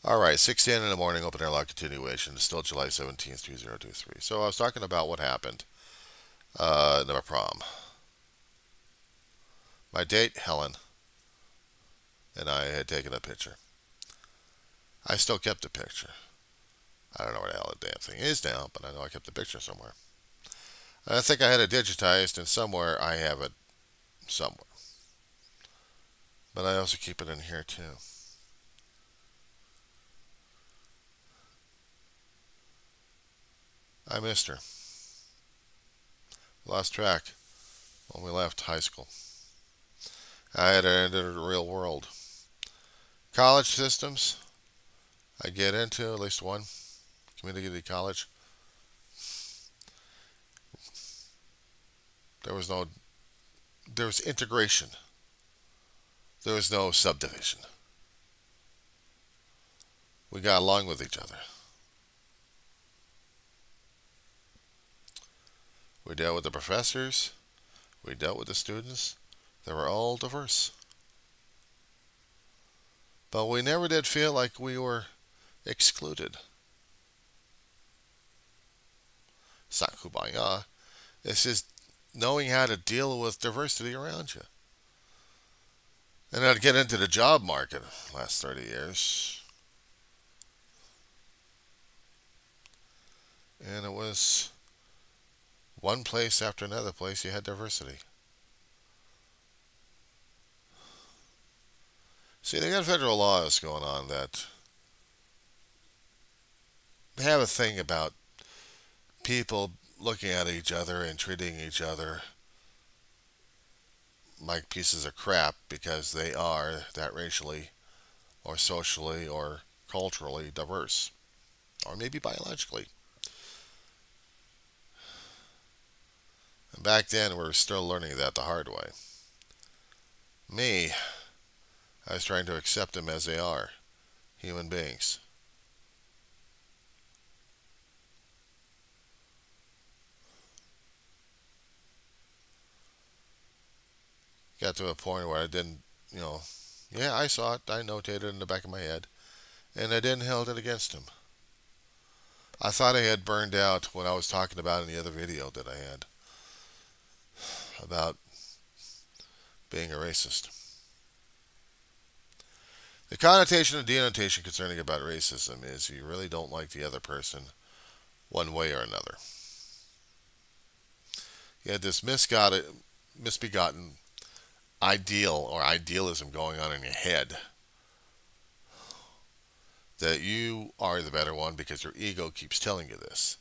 All right, 6:10 in the morning, open airlock continuation. Still July 17th, 2023. So I was talking about what happened at my prom. My date, Helen, and I had taken a picture. I still kept the picture. I don't know where the hell the damn thing is now, but I know I kept the picture somewhere. And I think I had it digitized, and somewhere I have it somewhere. But I also keep it in here too. I missed her. Lost track when we left high school. I had entered the real world. College systems, I get into at least one community college. There was no, there was integration. There was no subdivision. We got along with each other. We dealt with the professors. We dealt with the students. They were all diverse. But we never did feel like we were excluded. It's not kumbaya. It's just knowing how to deal with diversity around you. And I'd get into the job market last 30 years. And it was one place after another place you had diversity. See, they got federal laws going on that have a thing about people looking at each other and treating each other like pieces of crap because they are that racially or socially or culturally diverse, or maybe biologically. And back then, we were still learning that the hard way. Me, I was trying to accept them as they are, human beings. Got to a point where I didn't, you know, yeah, I saw it, I notated it in the back of my head, and I didn't hold it against him. I thought I had burned out what I was talking about in the other video that I had about being a racist. The connotation and denotation concerning about racism is you really don't like the other person one way or another. You had this misbegotten ideal or idealism going on in your head that you are the better one because your ego keeps telling you this.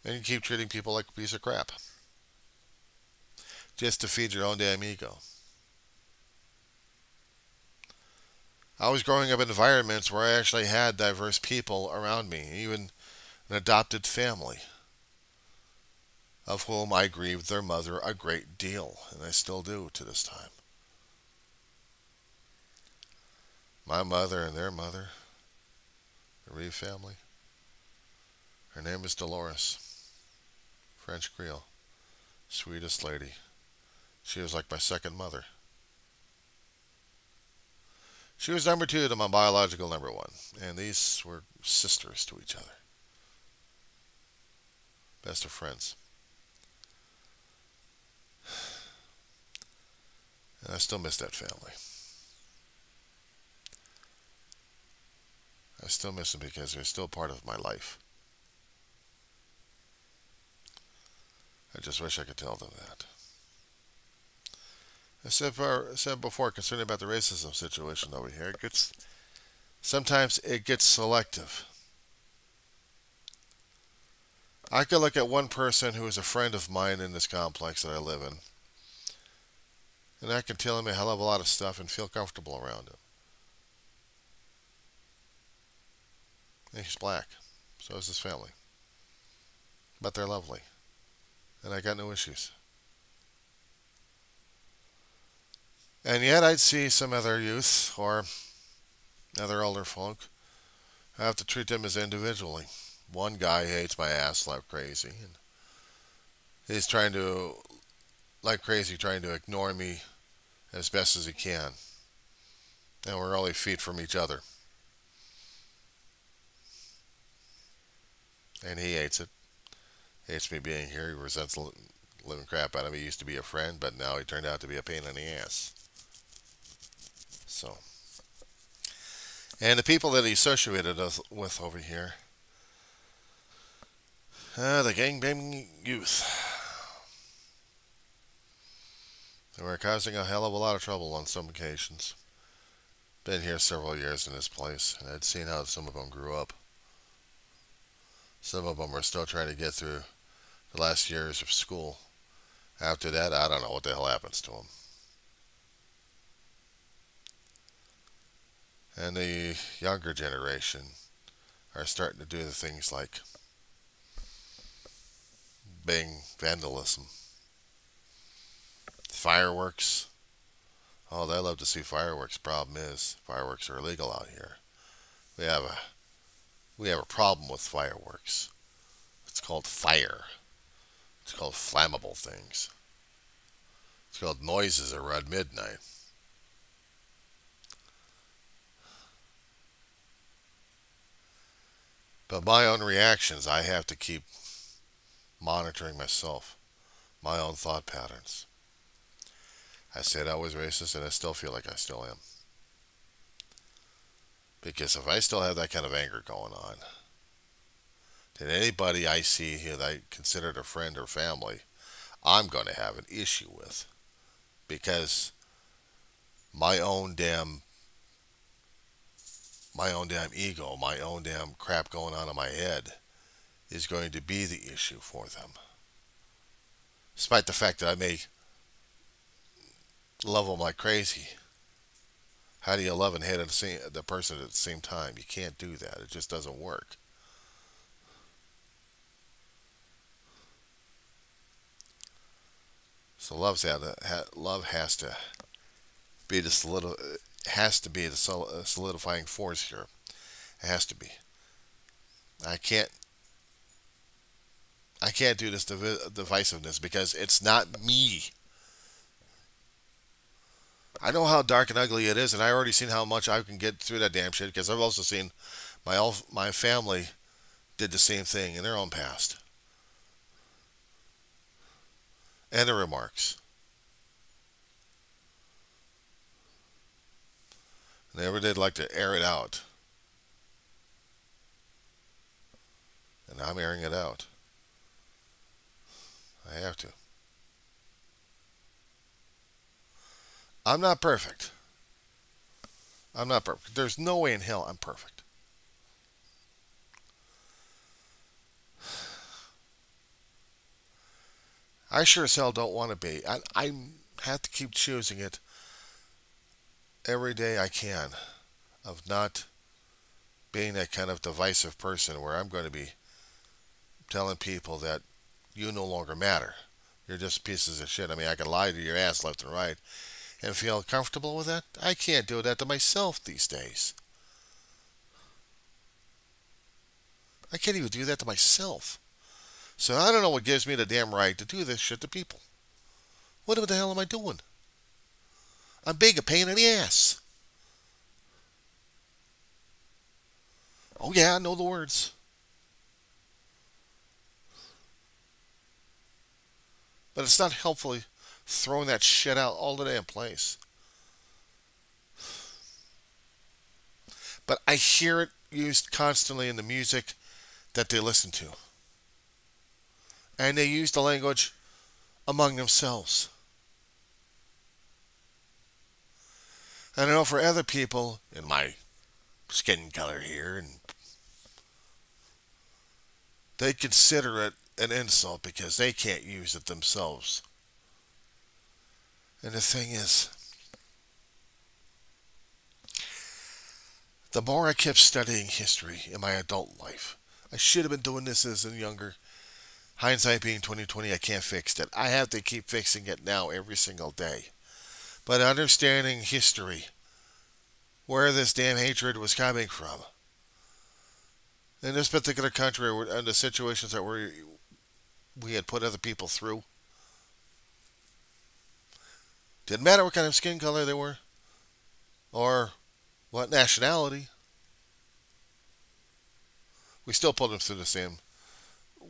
And you keep treating people like a piece of crap just to feed your own damn ego. I was growing up in environments where I actually had diverse people around me, even an adopted family, of whom I grieved their mother a great deal, and I still do to this time. My mother and their mother, the Reeve family, her name is Dolores, French Creole, sweetest lady. She was like my second mother. She was number two to my biological number one, and these were sisters to each other. Best of friends. And I still miss that family. I still miss them because they're still part of my life. I just wish I could tell them that. I said before concerning about the racism situation over here, sometimes it gets selective. I could look at one person who is a friend of mine in this complex that I live in, and I can tell him a hell of a lot of stuff and feel comfortable around him. And he's black, so is his family. But they're lovely, and I got no issues. And yet I'd see some other youth or other older folk. I have to treat them as individually. One guy hates my ass like crazy, and he's trying to, like crazy, trying to ignore me as best as he can. And we're only feet from each other. and he hates it. Hates me being here. He resents the living crap out of me. He used to be a friend, but now he turned out to be a pain in the ass. So, and the people that he associated us with over here, the gangbanging youth, they were causing a hell of a lot of trouble on some occasions. Been here several years in this place, and I'd seen how some of them grew up. Some of them are still trying to get through the last years of school. After that, I don't know what the hell happens to them. And the younger generation are starting to do the things like being vandalism, fireworks. Oh, they love to see fireworks. Problem is, fireworks are illegal out here. We have a we have a problem with fireworks. It's called fire. It's called flammable things. It's called noises around midnight. But my own reactions, I have to keep monitoring myself, my own thought patterns. I said I was racist, and I still feel like I still am. Because if I still have that kind of anger going on, then anybody I see here that I consider a friend or family, I'm going to have an issue with. Because my own damn ego, my own damn crap going on in my head is going to be the issue for them. Despite the fact that I may love them like crazy. How do you love and hate the person at the same time? You can't do that. It just doesn't work. So love has to be the solidifying force here. It has to be. I can't do this divisiveness because it's not me. I know how dark and ugly it is, and I already seen how much I can get through that damn shit because I've also seen my family did the same thing in their own past. And the remarks. They ever did like to air it out. And I'm airing it out. I have to. I'm not perfect. I'm not perfect. There's no way in hell I'm perfect. I sure as hell don't want to be. I have to keep choosing it every day I can of not being that kind of divisive person where I'm going to be telling people that you no longer matter. You're just pieces of shit. I mean, I can lie to your ass left and right and feel comfortable with that. I can't do that to myself these days. I can't even do that to myself. So I don't know what gives me the damn right to do this shit to people. What the hell am I doing? I'm being a pain in the ass. Oh yeah, I know the words. But it's not helpful throwing that shit out all the damn place. But I hear it used constantly in the music that they listen to. And they use the language among themselves. And I know for other people in my skin color here, and they consider it an insult because they can't use it themselves. And the thing is, the more I kept studying history in my adult life, I should have been doing this as a younger. Hindsight being 2020, I can't fix it. I have to keep fixing it now every single day. But understanding history, where this damn hatred was coming from, in this particular country and the situations that we had put other people through, didn't matter what kind of skin color they were, or what nationality, we still put them through the same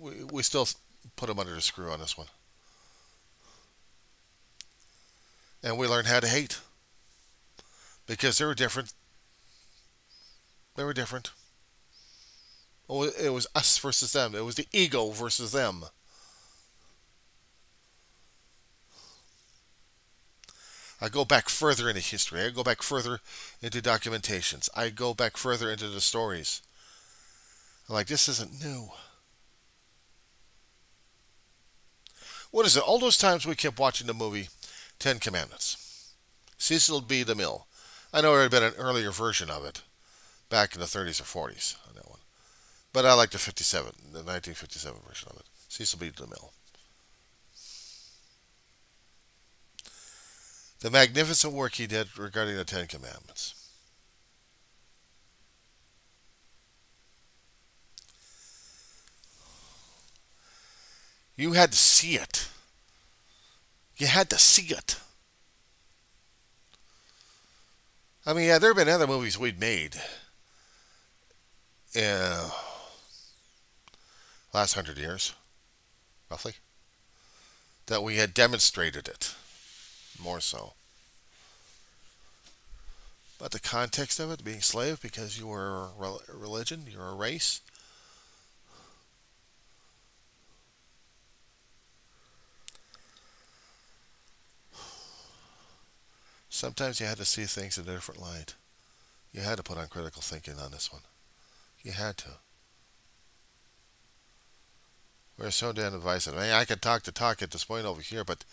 we still put them under the screw on this one. And we learned how to hate because they were different. They were different. It was us versus them. It was the ego versus them. I go back further into history. I go back further into documentations. I go back further into the stories. I'm like, this isn't new. What is it? All those times we kept watching the movie Ten Commandments. Cecil B. DeMille. I know there had been an earlier version of it back in the 30s or 40s on that one. But I like the 1957 version of it. Cecil B. DeMille. The magnificent work he did regarding the Ten Commandments. You had to see it. You had to see it. I mean, yeah, there have been other movies we'd made in last 100 years, roughly, that we had demonstrated it more so. But the context of it, being slave because you were a religion, you're a race. Sometimes you had to see things in a different light. You had to put on critical thinking on this one. You had to. We're so damn divisive. I mean, I could talk the talk at this point over here, but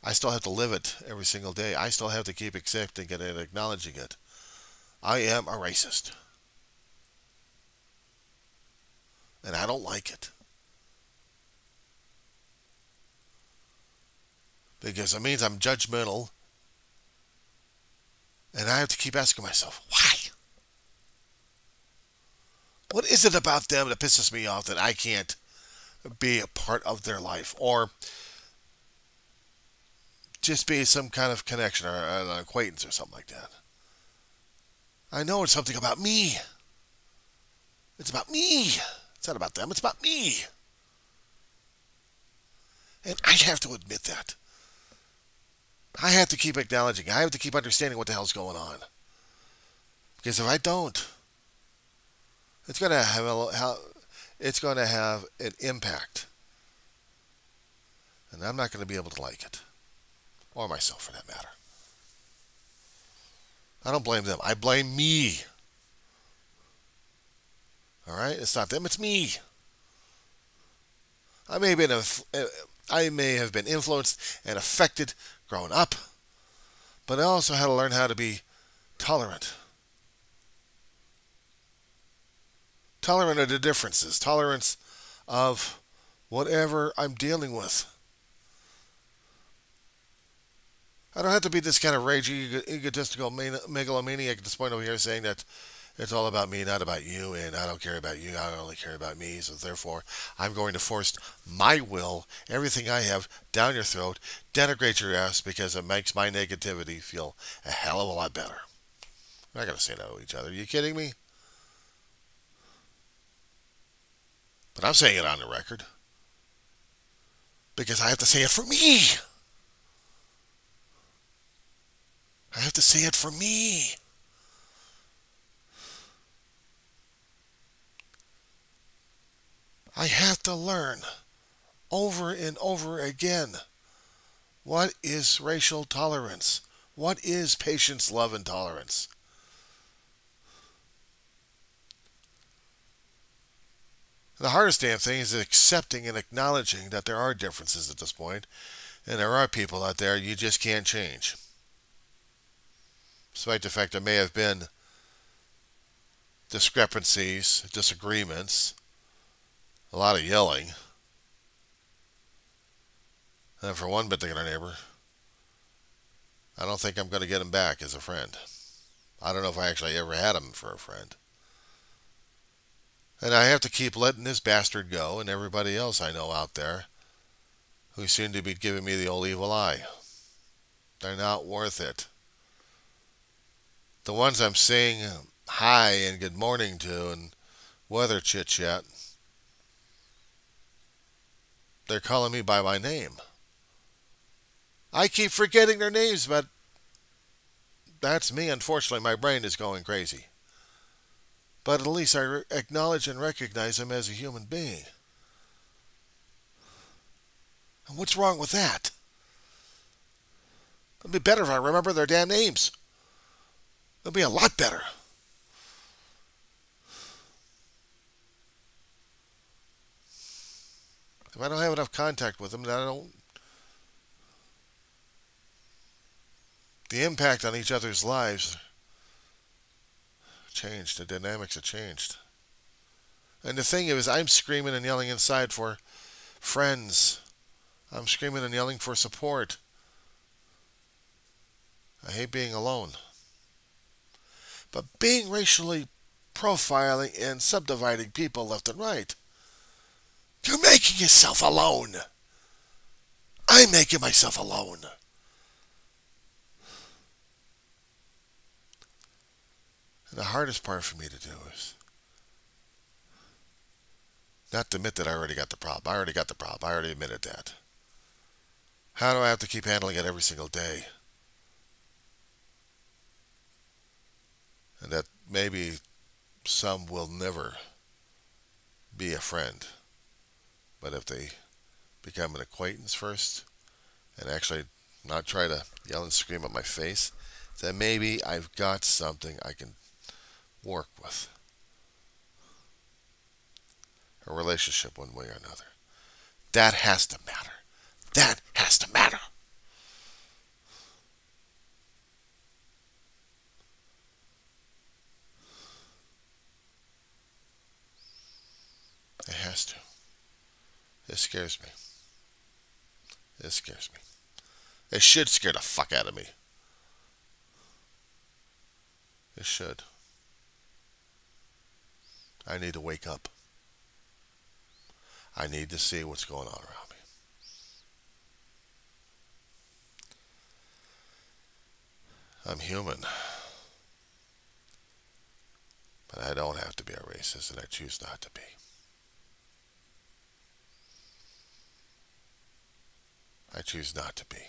I still have to live it every single day. I still have to keep accepting it and acknowledging it. I am a racist. And I don't like it. Because it means I'm judgmental. And I have to keep asking myself, why? What is it about them that pisses me off that I can't be a part of their life? Or just be some kind of connection or an acquaintance or something like that. I know it's something about me. It's about me. It's not about them. It's about me. And I have to admit that. I have to keep acknowledging. I have to keep understanding what the hell's going on. Because if I don't, it's going to have an impact. And I'm not going to be able to like it. Or myself, for that matter. I don't blame them. I blame me. All right? It's not them. It's me. I may have been influenced and affected growing up, but I also had to learn how to be tolerant. Tolerant of the differences. Tolerance of whatever I'm dealing with. I don't have to be this kind of ragey, egotistical megalomaniac at this point over here saying that it's all about me, not about you, and I don't care about you, I only care about me, so therefore I'm going to force my will, everything I have, down your throat, denigrate your ass because it makes my negativity feel a hell of a lot better. We're not going to say that to each other. Are you kidding me? But I'm saying it on the record. Because I have to say it for me. I have to say it for me. I have to learn over and over again what is racial tolerance? What is patience, love, and tolerance? The hardest damn thing is accepting and acknowledging that there are differences at this point, and there are people out there you just can't change. Despite the fact there may have been discrepancies, disagreements, a lot of yelling. And for one particular neighbor, I don't think I'm going to get him back as a friend. I don't know if I actually ever had him for a friend. And I have to keep letting this bastard go and everybody else I know out there who seem to be giving me the old evil eye. They're not worth it. The ones I'm saying hi and good morning to and weather chit-chat, they're calling me by my name. I keep forgetting their names, but that's me. Unfortunately, my brain is going crazy. But at least I acknowledge and recognize them as a human being. And what's wrong with that? It'd be better if I remember their damn names. It'd be a lot better. If I don't have enough contact with them, then I don't. The impact on each other's lives changed. The dynamics have changed. And the thing is, I'm screaming and yelling inside for friends. I'm screaming and yelling for support. I hate being alone. But being racially profiling and subdividing people left and right, you're making yourself alone. I'm making myself alone. And the hardest part for me to do is not to admit that I already got the problem. I already got the problem. I already admitted that. How do I have to keep handling it every single day? And that maybe some will never be a friend. But if they become an acquaintance first and actually not try to yell and scream at my face, then maybe I've got something I can work with. A relationship one way or another. That has to matter. That has to matter. It has to. It scares me. It scares me. It should scare the fuck out of me. It should. I need to wake up. I need to see what's going on around me. I'm human. But I don't have to be a racist, and I choose not to be. I choose not to be.